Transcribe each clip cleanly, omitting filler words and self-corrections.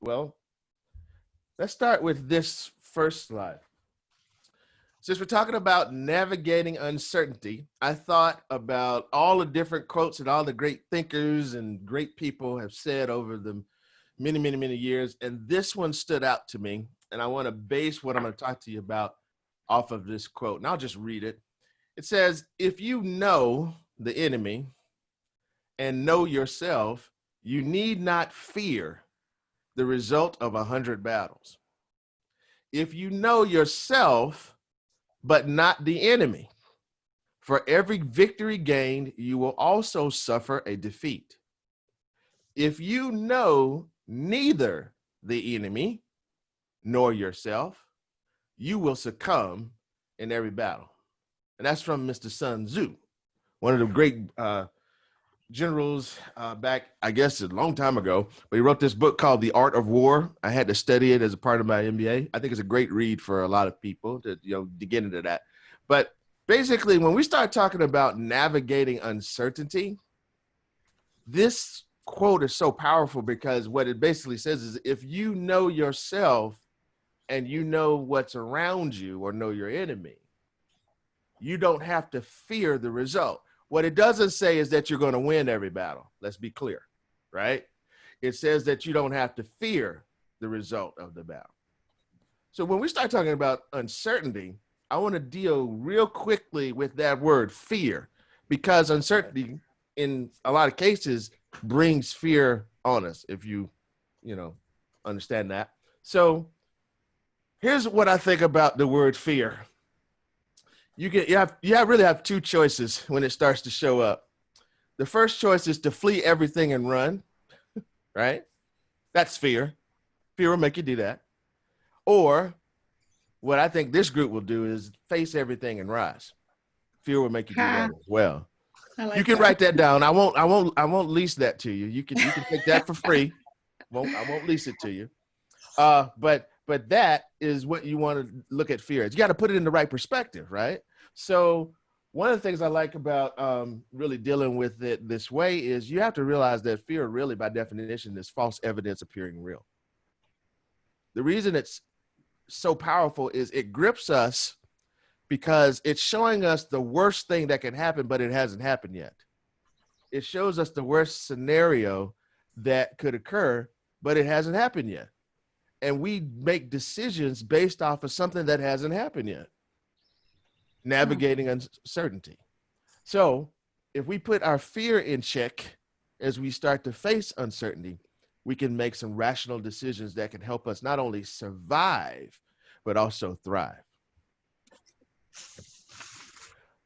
Well, let's start with this first slide. Since we're talking about navigating uncertainty, I thought about all the different quotes that all the great thinkers and great people have said over the many years. And this one stood out to me. And I want to base what I'm going to talk to you about off of this quote. And I'll just read it. It says, if you know the enemy and know yourself, you need not fear the result of 100 battles. If you know yourself, but not the enemy, for every victory gained, you will also suffer a defeat. If you know neither the enemy nor yourself, you will succumb in every battle. And that's from Mr. Sun Tzu, one of the great generals back, I guess, a long time ago. But he wrote this book called The Art of War. I had to study it as a part of my MBA. I think it's a great read for a lot of people to get into that. But basically, when we start talking about navigating uncertainty, this quote is so powerful because what it basically says is if you know yourself and you know what's around you or know your enemy, you don't have to fear the result. What it doesn't say is that you're going to win every battle. Let's be clear, right? It says that you don't have to fear the result of the battle. So when we start talking about uncertainty, I want to deal real quickly with that word fear, because uncertainty in a lot of cases brings fear on us, if you understand that. So here's what I think about the word fear. You really have two choices when it starts to show up. The first choice is to flee everything and run, right? That's fear. Fear will make you do that. Or what I think this group will do is face everything and rise. Fear will make you do that as well. Like you can write that down. I won't lease that to you. You can take that for free. I won't lease it to you. But that is what you want to look at fear as. You got to put it in the right perspective, right? So one of the things I like about really dealing with it this way is you have to realize that fear really, by definition, is false evidence appearing real. The reason it's so powerful is it grips us because it's showing us the worst thing that can happen, but it hasn't happened yet. It shows us the worst scenario that could occur, but it hasn't happened yet. And we make decisions based off of something that hasn't happened yet. Navigating uncertainty. So if we put our fear in check as we start to face uncertainty, we can make some rational decisions that can help us not only survive, but also thrive.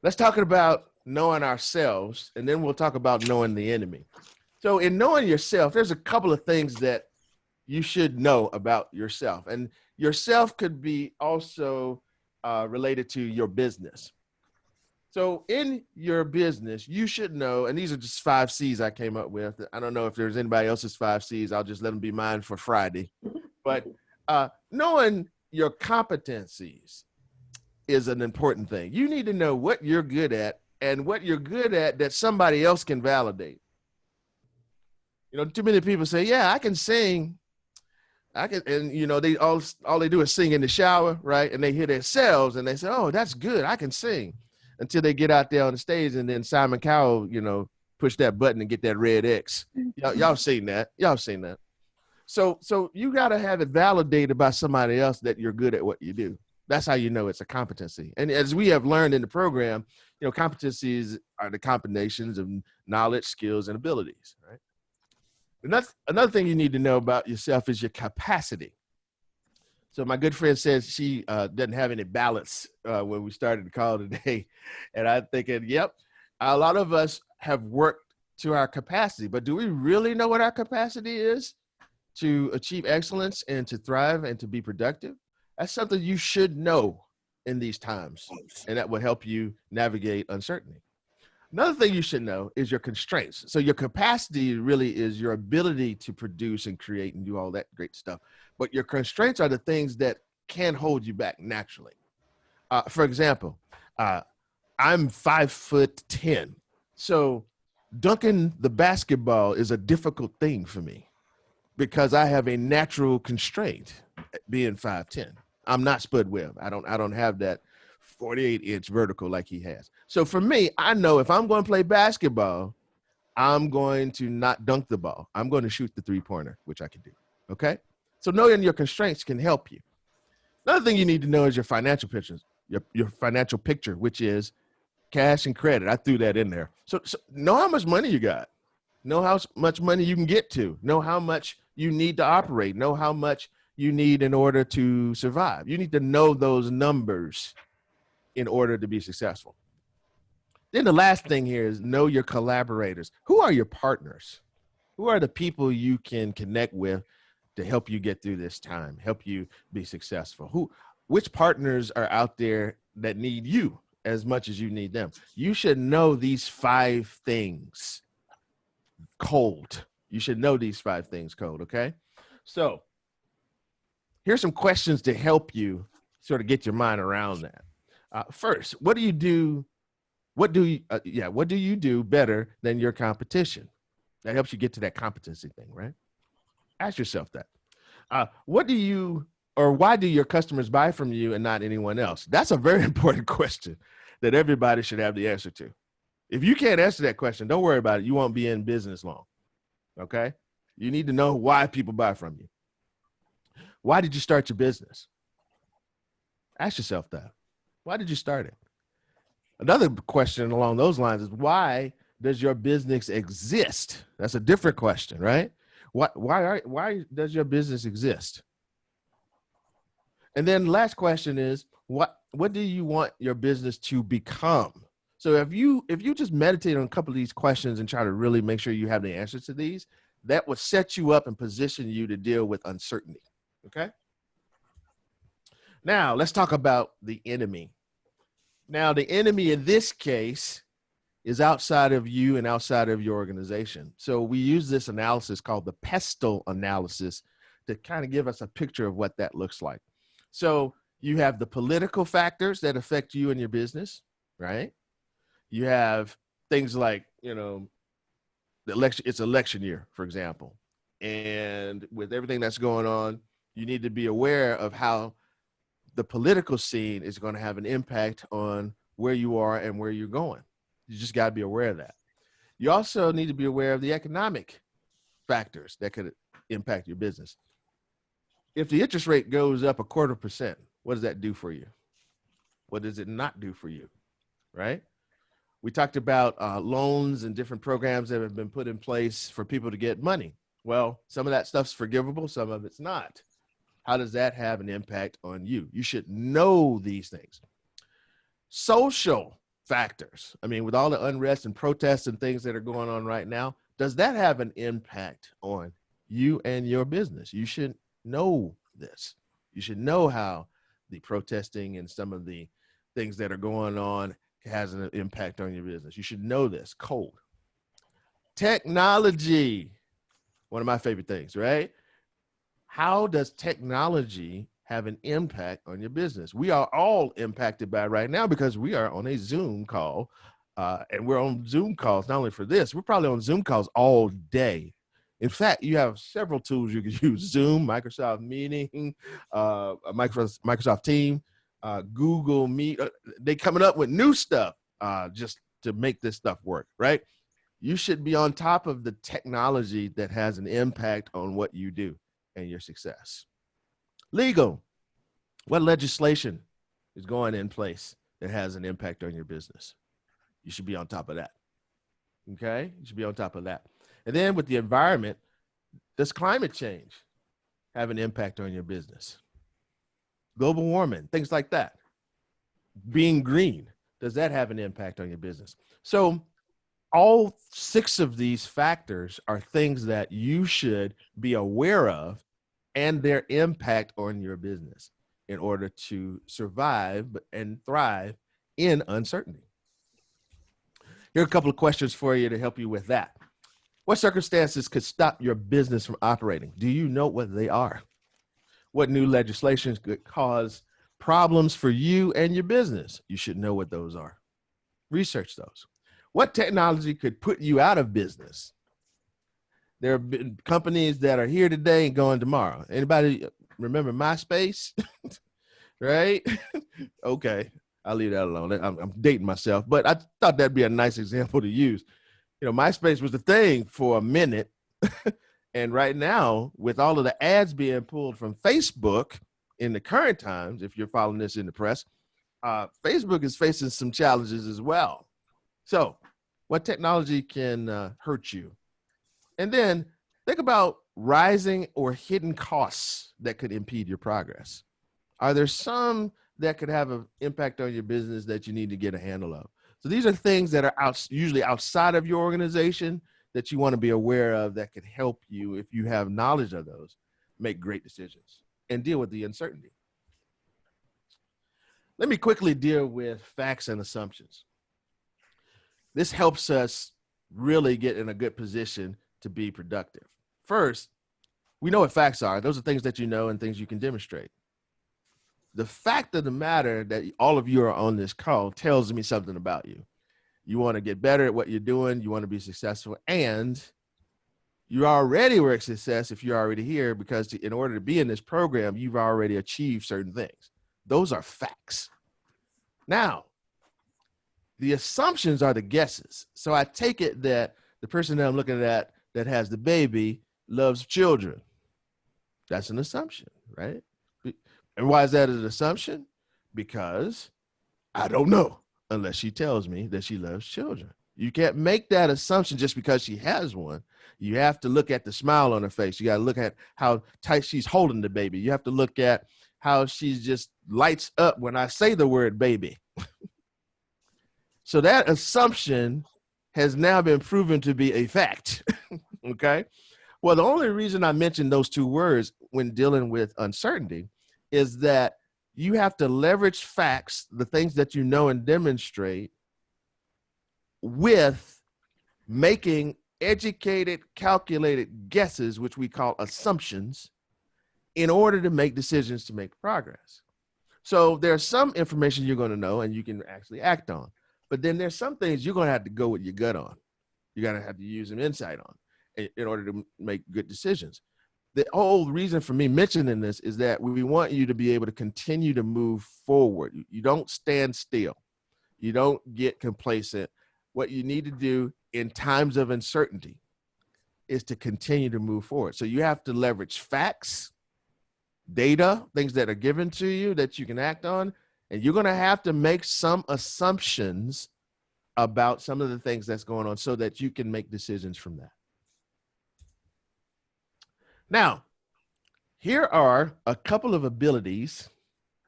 Let's talk about knowing ourselves, and then we'll talk about knowing the enemy. So in knowing yourself, there's a couple of things that you should know about yourself. And yourself could be also related to your business. So in your business, you should know, and these are just 5 C's I came up with. I don't know if there's anybody else's 5 C's. I'll just let them be mine for Friday. But knowing your competencies is an important thing. You need to know what you're good at and what you're good at that somebody else can validate. Too many people say, yeah, I can sing. And they all they do is sing in the shower, right? And they hear themselves and they say, oh, that's good, I can sing, until they get out there on the stage and then Simon Cowell, push that button and get that red X. Y'all seen that. So you got to have it validated by somebody else that you're good at what you do. That's how you know it's a competency. And as we have learned in the program, competencies are the combinations of knowledge, skills, and abilities, right? Another thing you need to know about yourself is your capacity. So my good friend says she doesn't have any balance when we started the call today. And I'm thinking, yep, a lot of us have worked to our capacity, but do we really know what our capacity is to achieve excellence and to thrive and to be productive? That's something you should know in these times, and that will help you navigate uncertainty. Another thing you should know is your constraints. So your capacity really is your ability to produce and create and do all that great stuff. But your constraints are the things that can hold you back naturally. For example, I'm 5'10". So dunking the basketball is a difficult thing for me. because I have a natural constraint being 5'10". I'm not Spud Webb. I don't have that 48-inch vertical like he has. So for me, I know if I'm going to play basketball, I'm going to not dunk the ball. I'm going to shoot the three-pointer, which I can do. Okay? So knowing your constraints can help you. Another thing you need to know is your financial pictures, your financial picture, which is cash and credit. I threw that in there. So know how much money you got. Know how much money you can get to. Know how much you need to operate. Know how much you need in order to survive. You need to know those numbers in order to be successful. Then the last thing here is know your collaborators. Who are your partners? Who are the people you can connect with to help you get through this time, help you be successful? Which partners are out there that need you as much as you need them? You should know these 5 things cold. You should know these 5 things cold, okay? So here's some questions to help you sort of get your mind around that. First, what do you do? What do you do better than your competition? That helps you get to that competency thing, right? Ask yourself that. Why do your customers buy from you and not anyone else? That's a very important question that everybody should have the answer to. If you can't answer that question, don't worry about it. You won't be in business long, okay? You need to know why people buy from you. Why did you start your business? Ask yourself that. Why did you start it? Another question along those lines is, why does your business exist? That's a different question, right? Why does your business exist? And then last question is, what do you want your business to become? So if you just meditate on a couple of these questions and try to really make sure you have the answers to these, that will set you up and position you to deal with uncertainty, okay? Now, let's talk about the enemy. Now, the enemy in this case is outside of you and outside of your organization. So we use this analysis called the PESTLE analysis to kind of give us a picture of what that looks like. So you have the political factors that affect you and your business, right? You have things like, the election, it's election year, for example. And with everything that's going on, you need to be aware of how the political scene is going to have an impact on where you are and where you're going. You just got to be aware of that. You also need to be aware of the economic factors that could impact your business. If the interest rate goes up 0.25%, what does that do for you? What does it not do for you, right? We talked about loans and different programs that have been put in place for people to get money. Well, some of that stuff's forgivable, some of it's not. How does that have an impact on you? You should know these things. Social factors. I mean, with all the unrest and protests and things that are going on right now, does that have an impact on you and your business? You should know this. You should know how the protesting and some of the things that are going on has an impact on your business. You should know this cold. Technology, one of my favorite things, right? How does technology have an impact on your business? We are all impacted by it right now because we are on a Zoom call, and we're on Zoom calls, not only for this, we're probably on Zoom calls all day. In fact, you have several tools you can use: Zoom, Microsoft Meeting, Microsoft Team, Google Meet. They coming up with new stuff just to make this stuff work, right? You should be on top of the technology that has an impact on what you do and your success. Legal. What legislation is going in place that has an impact on your business? You should be on top of that. Okay? You should be on top of that. And then with the environment, does climate change have an impact on your business? Global warming, things like that. Being green, does that have an impact on your business? So all 6 of these factors are things that you should be aware of and their impact on your business in order to survive and thrive in uncertainty. Here are a couple of questions for you to help you with that. What circumstances could stop your business from operating? Do you know what they are? What new legislation could cause problems for you and your business? You should know what those are. Research those. What technology could put you out of business? There have been companies that are here today and going tomorrow. Anybody remember MySpace? Right? Okay, I'll leave that alone. I'm dating myself, but I thought that'd be a nice example to use. MySpace was the thing for a minute. And right now, with all of the ads being pulled from Facebook in the current times, if you're following this in the press, Facebook is facing some challenges as well. So, what technology can hurt you? And then think about rising or hidden costs that could impede your progress. Are there some that could have an impact on your business that you need to get a handle of? So these are things that are usually outside of your organization that you want to be aware of that could help you, if you have knowledge of those, make great decisions and deal with the uncertainty. Let me quickly deal with facts and assumptions. This helps us really get in a good position to be productive. First, we know what facts are. Those are things that you know and things you can demonstrate. The fact of the matter that all of you are on this call tells me something about you. You want to get better at what you're doing. You want to be successful, and you already were a success if you're already here, because in order to be in this program, you've already achieved certain things. Those are facts. Now, the assumptions are the guesses. So I take it that the person that I'm looking at that has the baby loves children. That's an assumption, right? And why is that an assumption? Because I don't know unless she tells me that she loves children. You can't make that assumption just because she has one. You have to look at the smile on her face. You got to look at how tight she's holding the baby. You have to look at how she just lights up when I say the word baby. So that assumption has now been proven to be a fact. Okay. Well, the only reason I mentioned those two words when dealing with uncertainty is that you have to leverage facts, the things that you know and demonstrate, with making educated, calculated guesses, which we call assumptions, in order to make decisions to make progress. So there's some information you're going to know and you can actually act on. But then there's some things you're going to have to go with your gut on. You're going to have to use some insight on in order to make good decisions. The whole reason for me mentioning this is that we want you to be able to continue to move forward. You don't stand still. You don't get complacent. What you need to do in times of uncertainty is to continue to move forward. So you have to leverage facts, data, things that are given to you that you can act on, and you're going to have to make some assumptions about some of the things that's going on so that you can make decisions from that. Now, here are a couple of abilities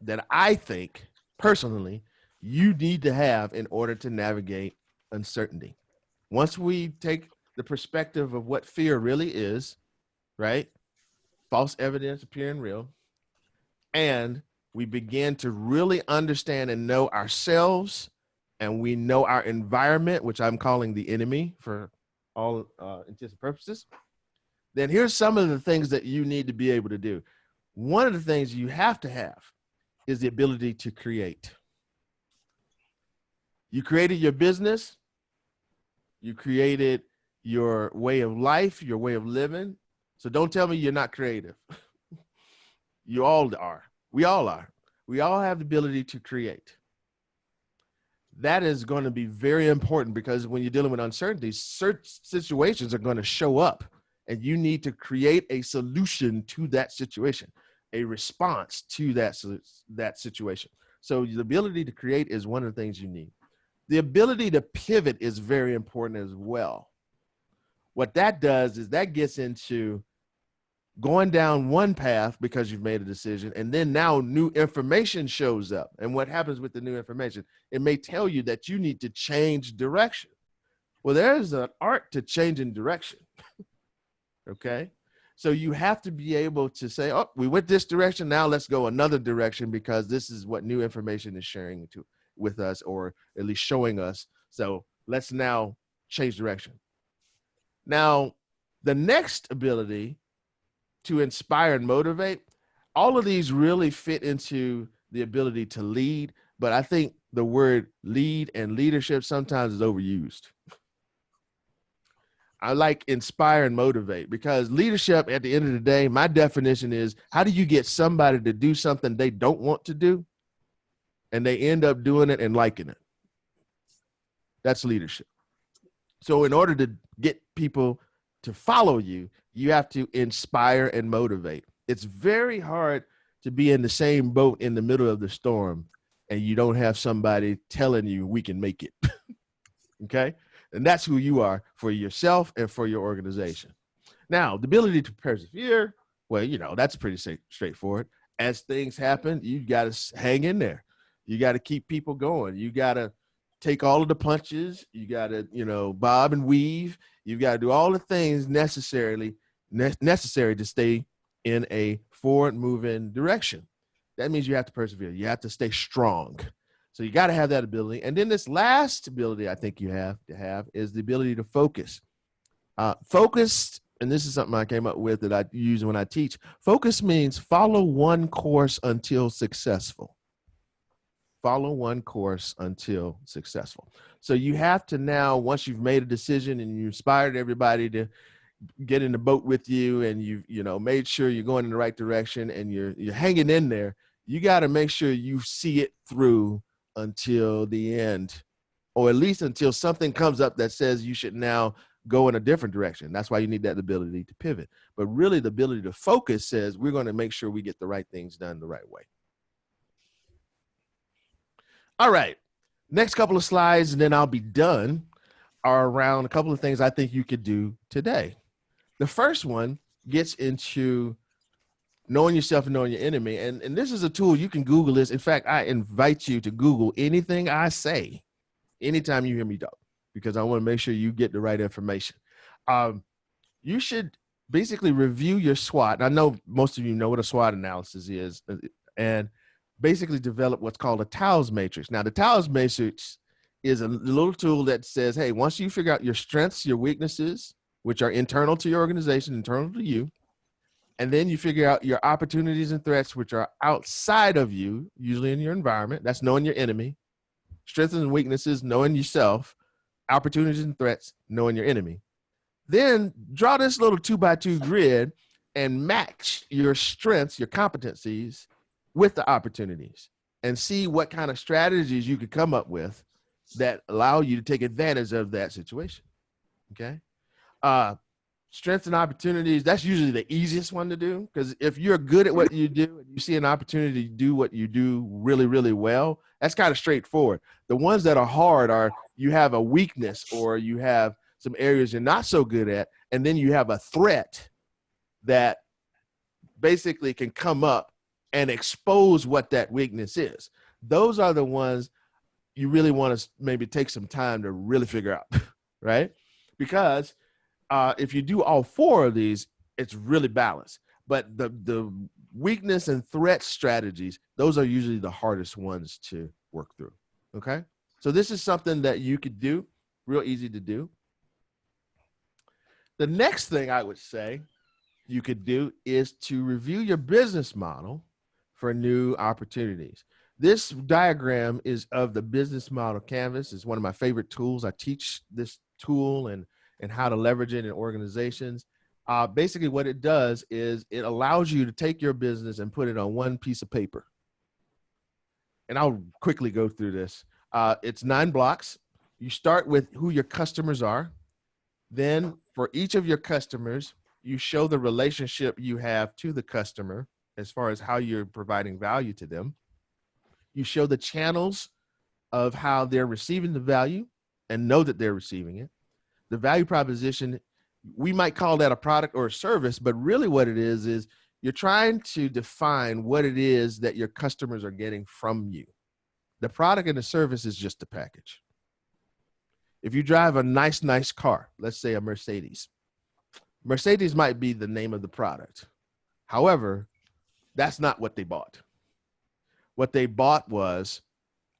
that I think personally you need to have in order to navigate uncertainty. Once we take the perspective of what fear really is, right? False evidence appearing real, and we begin to really understand and know ourselves, and we know our environment, which I'm calling the enemy for all intents and purposes, then here's some of the things that you need to be able to do. One of the things you have to have is the ability to create. You created your business. You created your way of life, your way of living. So don't tell me you're not creative. You all are. We all are. We all have the ability to create. That is going to be very important, because when you're dealing with uncertainty, certain situations are going to show up, and you need to create a solution to that situation, a response to that situation. So the ability to create is one of the things you need. The ability to pivot is very important as well. What that does is that gets into going down one path because you've made a decision, and then now new information shows up. And what happens with the new information? It may tell you that you need to change direction. Well, there's an art to changing direction. Okay. So you have to be able to say, oh, we went this direction. Now let's go another direction, because this is what new information is sharing with us, or at least showing us. So let's now change direction. Now, the next ability to inspire and motivate, all of these really fit into the ability to lead, but I think the word lead and leadership sometimes is overused. I like inspire and motivate, because leadership at the end of the day, my definition is, how do you get somebody to do something they don't want to do and they end up doing it and liking it? That's leadership. So in order to get people to follow you, you have to inspire and motivate. It's very hard to be in the same boat in the middle of the storm and you don't have somebody telling you we can make it. Okay? And that's who you are for yourself and for your organization. Now, the ability to persevere, well, that's pretty straightforward. As things happen, you got to hang in there. You got to keep people going. You got to take all of the punches. You got to, bob and weave. You've got to do all the things necessary to stay in a forward moving direction. That means you have to persevere. You have to stay strong. So you got to have that ability. And then this last ability I think you have to have is the ability to focus. Focused, and this is something I came up with that I use when I teach. Focus means follow one course until successful. Follow one course until successful. So you have to now, once you've made a decision and you inspired everybody to get in the boat with you, and you've made sure you're going in the right direction and you're hanging in there, you got to make sure you see it through until the end, or at least until something comes up that says you should now go in a different direction. That's why you need that ability to pivot. But really the ability to focus says we're going to make sure we get the right things done the right way. All right, next couple of slides and then I'll be done are around a couple of things I think you could do today. The first one gets into knowing yourself and knowing your enemy. And this is a tool. You can Google this. In fact, I invite you to Google anything I say anytime you hear me talk, because I want to make sure you get the right information. You should basically review your SWOT. I know most of you know what a SWOT analysis is, and basically develop what's called a TOWS matrix. Now, the TOWS matrix is a little tool that says, hey, once you figure out your strengths, your weaknesses, which are internal to your organization, internal to you, and then you figure out your opportunities and threats, which are outside of you, usually in your environment. That's knowing your enemy. Strengths and weaknesses, knowing yourself. Opportunities and threats, knowing your enemy. Then draw this little 2x2 grid and match your strengths, your competencies, with the opportunities, and see what kind of strategies you could come up with that allow you to take advantage of that situation. Okay. Strengths and opportunities, that's usually the easiest one to do, because if you're good at what you do and you see an opportunity to do what you do really, really well, that's kind of straightforward. The ones that are hard are you have a weakness or you have some areas you're not so good at, and then you have a threat that basically can come up and expose what that weakness is. Those are the ones you really want to maybe take some time to really figure out, right? Because if you do all four of these, it's really balanced. But the weakness and threat strategies, those are usually the hardest ones to work through, okay? So this is something that you could do, real easy to do. The next thing I would say you could do is to review your business model for new opportunities. This diagram is of the business model canvas. It's one of my favorite tools. I teach this tool and how to leverage it in organizations. Basically what it does is it allows you to take your business and put it on one piece of paper. And I'll quickly go through this. It's 9 blocks. You start with who your customers are. Then for each of your customers, you show the relationship you have to the customer as far as how you're providing value to them. You show the channels of how they're receiving the value and know that they're receiving it. The value proposition, we might call that a product or a service, but really what it is you're trying to define what it is that your customers are getting from you. The product and the service is just a package. If you drive a nice car, let's say a Mercedes, Mercedes might be the name of the product. However, that's not what they bought. What they bought was,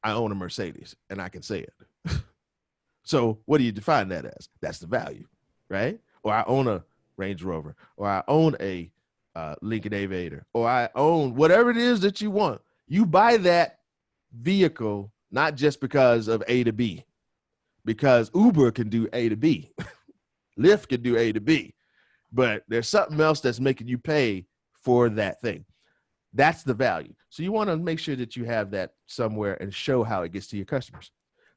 I own a Mercedes and I can say it. So what do you define that as? That's the value, right? Or I own a Range Rover, or I own a Lincoln Aviator, or I own whatever it is that you want. You buy that vehicle not just because of A to B, because Uber can do A to B. Lyft can do A to B, but there's something else that's making you pay for that thing. That's the value. So you want to make sure that you have that somewhere and show how it gets to your customers.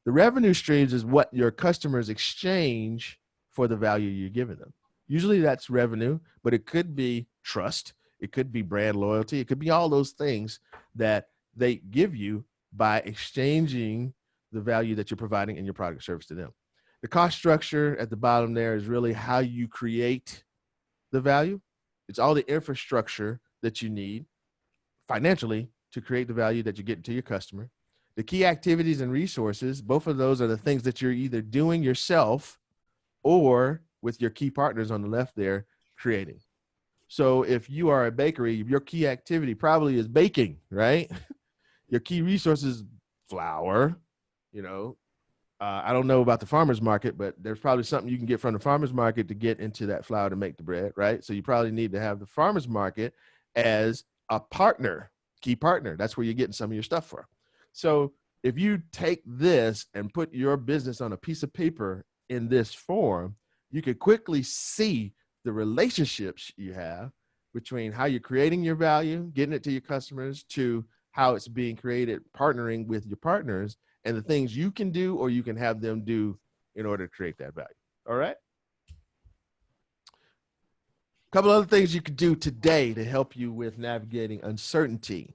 The revenue streams is what your customers exchange for the value you're giving them. Usually that's revenue, but it could be trust. It could be brand loyalty. It could be all those things that they give you by exchanging the value that you're providing in your product or service to them. The cost structure at the bottom there is really how you create the value. It's all the infrastructure that you need financially to create the value that you get to your customer. The key activities and resources, both of those are the things that you're either doing yourself or with your key partners on the left there creating. So if you are a bakery, your key activity probably is baking, right? Your key resources, flour, I don't know about the farmer's market, but there's probably something you can get from the farmer's market to get into that flour to make the bread, right? So you probably need to have the farmer's market as a partner, key partner. That's where you're getting some of your stuff from. So if you take this and put your business on a piece of paper in this form, you can quickly see the relationships you have between how you're creating your value, getting it to your customers, to how it's being created, partnering with your partners, and the things you can do or you can have them do in order to create that value. All right? A couple other things you could do today to help you with navigating uncertainty.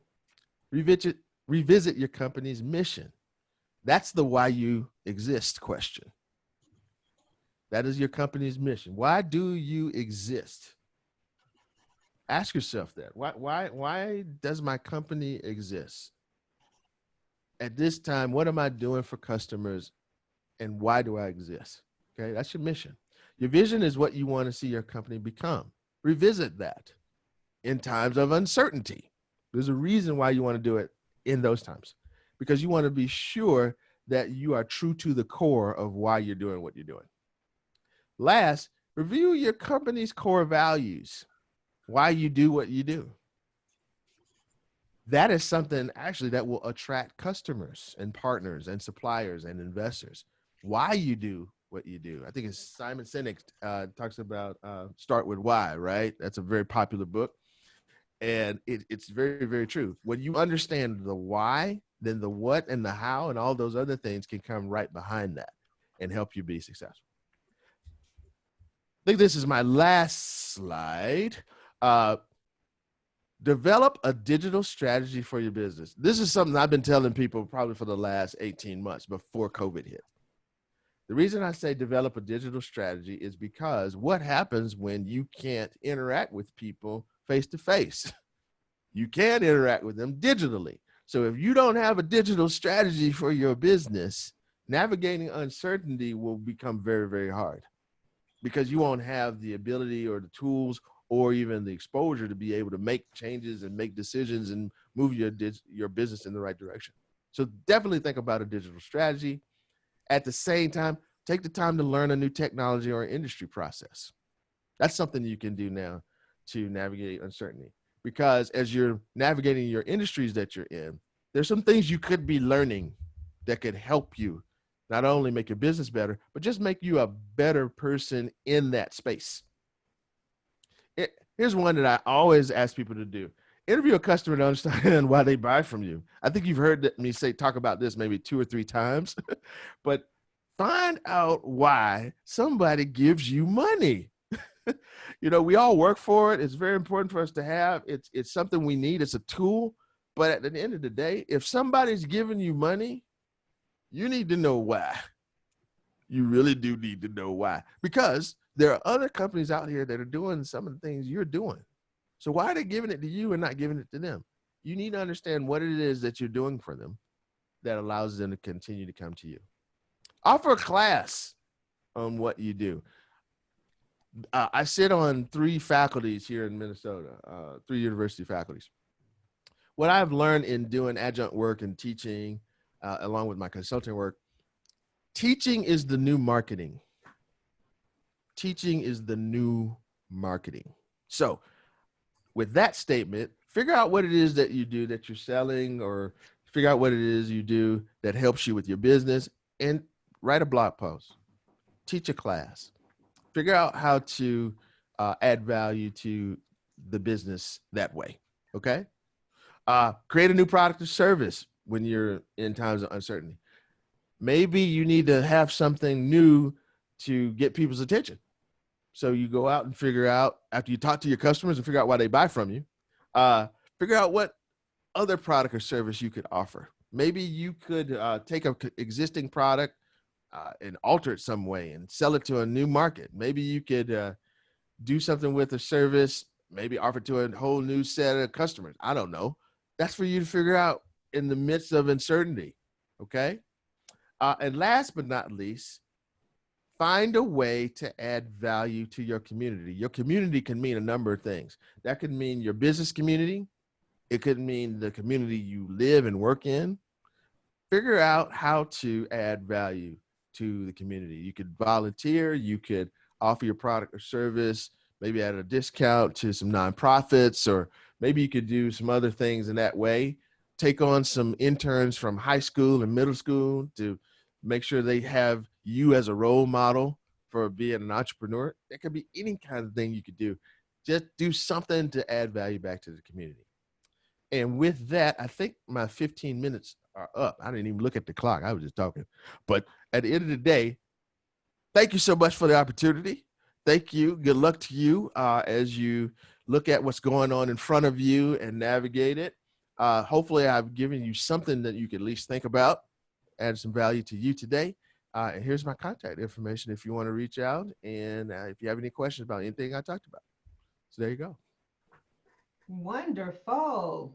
Revisit your company's mission. That's the why you exist question. That is your company's mission. Why do you exist? Ask yourself that. Why does my company exist? At this time, what am I doing for customers and why do I exist? Okay, that's your mission. Your vision is what you want to see your company become. Revisit that in times of uncertainty. There's a reason why you want to do it in those times, because you want to be sure that you are true to the core of why you're doing what you're doing. Last, review your company's core values, why you do what you do. That is something actually that will attract customers and partners and suppliers and investors. Why you do what you do. I think it's Simon Sinek talks about start with why, right? That's a very popular book. And it's very, very true. When you understand the why, then the what and the how and all those other things can come right behind that and help you be successful. I think this is my last slide. Develop a digital strategy for your business. This is something I've been telling people probably for the last 18 months before COVID hit. The reason I say develop a digital strategy is because what happens when you can't interact with people face to face? You can't interact with them digitally. So if you don't have a digital strategy for your business, navigating uncertainty will become very, very hard because you won't have the ability or the tools or even the exposure to be able to make changes and make decisions and move your business in the right direction. So definitely think about a digital strategy. At the same time, take the time to learn a new technology or industry process. That's something you can do now to navigate uncertainty, because as you're navigating your industries that you're in, there's some things you could be learning that could help you not only make your business better, but just make you a better person in that space. Here's one that I always ask people to do. Interview a customer to understand why they buy from you. I think you've heard me talk about this maybe 2 or 3 times, but find out why somebody gives you money. We all work for it. It's very important for us to have. It's something we need. It's a tool. But at the end of the day, if somebody's giving you money, you need to know why. You really do need to know why, because there are other companies out here that are doing some of the things you're doing. So why are they giving it to you and not giving it to them? You need to understand what it is that you're doing for them that allows them to continue to come to you. Offer a class on what you do. I sit on 3 faculties here in Minnesota, 3 university faculties. What I've learned in doing adjunct work and teaching, along with my consulting work, teaching is the new marketing. Teaching is the new marketing. So with that statement, figure out what it is that you do that you're selling, or figure out what it is you do that helps you with your business, and write a blog post, teach a class. Figure out how to add value to the business that way. Okay. Create a new product or service when you're in times of uncertainty. Maybe you need to have something new to get people's attention. So you go out and figure out, after you talk to your customers and figure out why they buy from you, uh, figure out what other product or service you could offer. Maybe you could take a existing product and alter it some way and sell it to a new market. Maybe you could do something with a service, maybe offer to a whole new set of customers. I don't know. That's for you to figure out in the midst of uncertainty. Okay. And last but not least, find a way to add value to your community. Your community can mean a number of things. That could mean your business community. It could mean the community you live and work in. Figure out how to add value to the community. You could volunteer, you could offer your product or service, maybe at a discount to some nonprofits, or maybe you could do some other things in that way. Take on some interns from high school and middle school to make sure they have you as a role model for being an entrepreneur. There could be any kind of thing you could do. Just do something to add value back to the community. And with that, I think my 15 minutes are up. I didn't even look at the clock. I was just talking. But at the end of the day, thank you so much for the opportunity. Thank you. Good luck to you as you look at what's going on in front of you and navigate it. Hopefully, I've given you something that you can at least think about, add some value to you today. And here's my contact information if you want to reach out and if you have any questions about anything I talked about. So there you go. Wonderful.